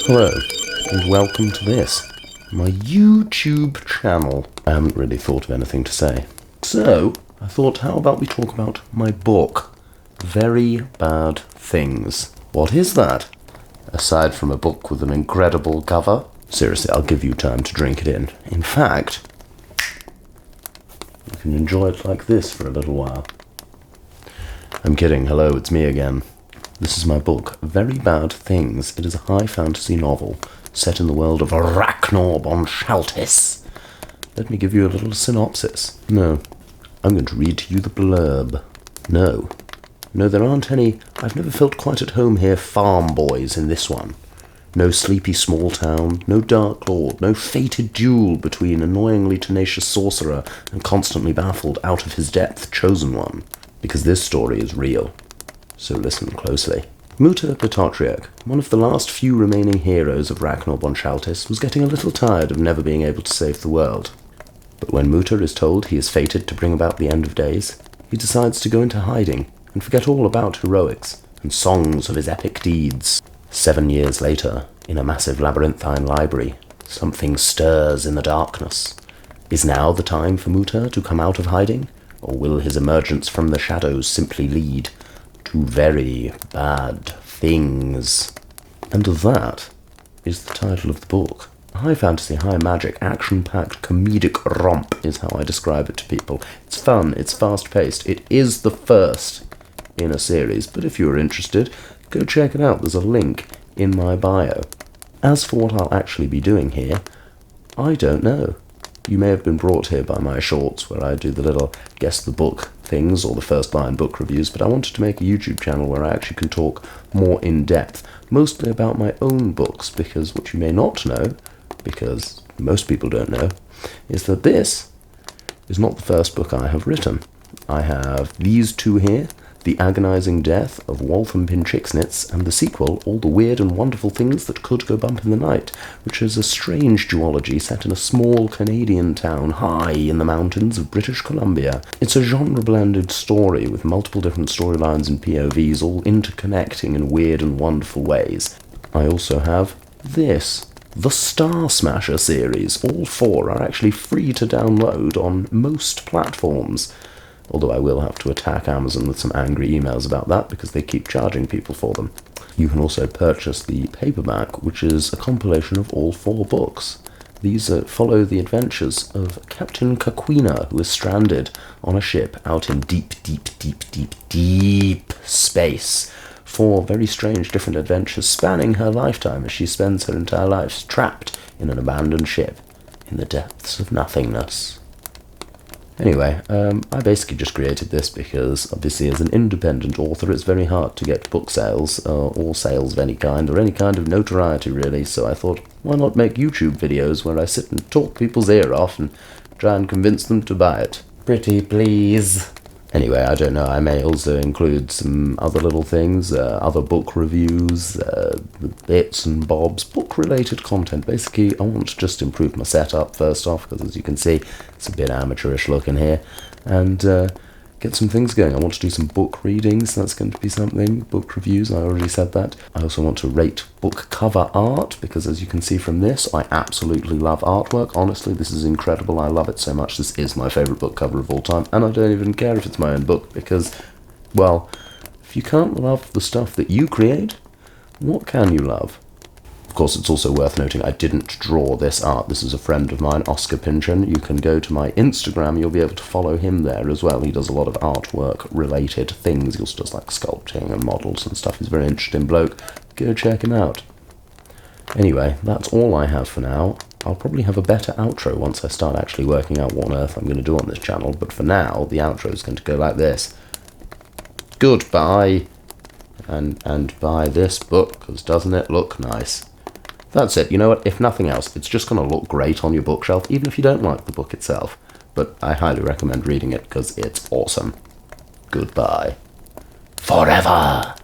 Hello, and welcome to this, my YouTube channel. I haven't really thought of anything to say. So, I thought, how about we talk about my book, Very Bad Things. What is that? Aside from a book with an incredible cover? Seriously, I'll give you time to drink it in. In fact, you can enjoy it like this for a little while. I'm kidding, hello, it's me again. This is my book, Very Bad Things. It is a high fantasy novel set in the world of Ragnar von Shaltis. Let me give you a little synopsis. No, I'm going to read to you the blurb. No, there aren't any I've never felt quite at home here farm boys in this one. No sleepy small town, no dark lord, no fated duel between annoyingly tenacious sorcerer and constantly baffled out of his depth chosen one. Because this story is real. So listen closely. Mutter Petotriak, one of the last few remaining heroes of Ragnar von Shaltis, was getting a little tired of never being able to save the world. But when Mutter is told he is fated to bring about the end of days, he decides to go into hiding and forget all about heroics and songs of his epic deeds. 7 years later, in a massive labyrinthine library, something stirs in the darkness. Is now the time for Mutter to come out of hiding, or will his emergence from the shadows simply lead to very bad things? And that is the title of the book. High fantasy, high magic, action-packed, comedic romp is how I describe it to people. It's fun, it's fast-paced, it is the first in a series, but if you're interested, go check it out, there's a link in my bio. As for what I'll actually be doing here, I don't know. You may have been brought here by my shorts where I do the little guess the book things or the first line book reviews, but I wanted to make a YouTube channel where I actually can talk more in depth, mostly about my own books, because what you may not know, because most people don't know, is that this is not the first book I have written. I have these two here, The Agonising Death of Waltham Pinchiksnits, and the sequel, All the Weird and Wonderful Things That Could Go Bump in the Night, which is a strange duology set in a small Canadian town high in the mountains of British Columbia. It's a genre-blended story with multiple different storylines and POVs all interconnecting in weird and wonderful ways. I also have this, the StarSmasher series. All four are actually free to download on most platforms. Although I will have to attack Amazon with some angry emails about that because they keep charging people for them. You can also purchase the paperback, which is a compilation of all four books. These follow the adventures of Captain Kina, who is stranded on a ship out in deep space. 4 very strange different adventures spanning her lifetime as she spends her entire life trapped in an abandoned ship in the depths of nothingness. Anyway, I basically just created this because, obviously, as an independent author, it's very hard to get book sales, or sales of any kind, or any kind of notoriety, really, so I thought, why not make YouTube videos where I sit and talk people's ear off and try and convince them to buy it? Pretty please. Anyway, I don't know, I may also include some other little things, other book reviews, bits and bobs, book-related content. Basically, I want to just improve my setup first off, because as you can see, it's a bit amateurish looking here, and get some things going. I want to do some book readings, that's going to be something, book reviews, I already said that. I also want to rate book cover art, because as you can see from this, I absolutely love artwork. Honestly, this is incredible, I love it so much. This is my favourite book cover of all time, and I don't even care if it's my own book, because, well, if you can't love the stuff that you create, what can you love? Of course, it's also worth noting I didn't draw this art. This is a friend of mine, Oscar Pinin. You can go to my Instagram, you'll be able to follow him there as well. He does a lot of artwork-related things. He also does, like, sculpting and models and stuff. He's a very interesting bloke. Go check him out. Anyway, that's all I have for now. I'll probably have a better outro once I start actually working out what on earth I'm going to do on this channel, but for now, the outro is going to go like this. Goodbye. And buy this book, because doesn't it look nice? That's it. You know what? If nothing else, it's just going to look great on your bookshelf, even if you don't like the book itself. But I highly recommend reading it because it's awesome. Goodbye. Forever!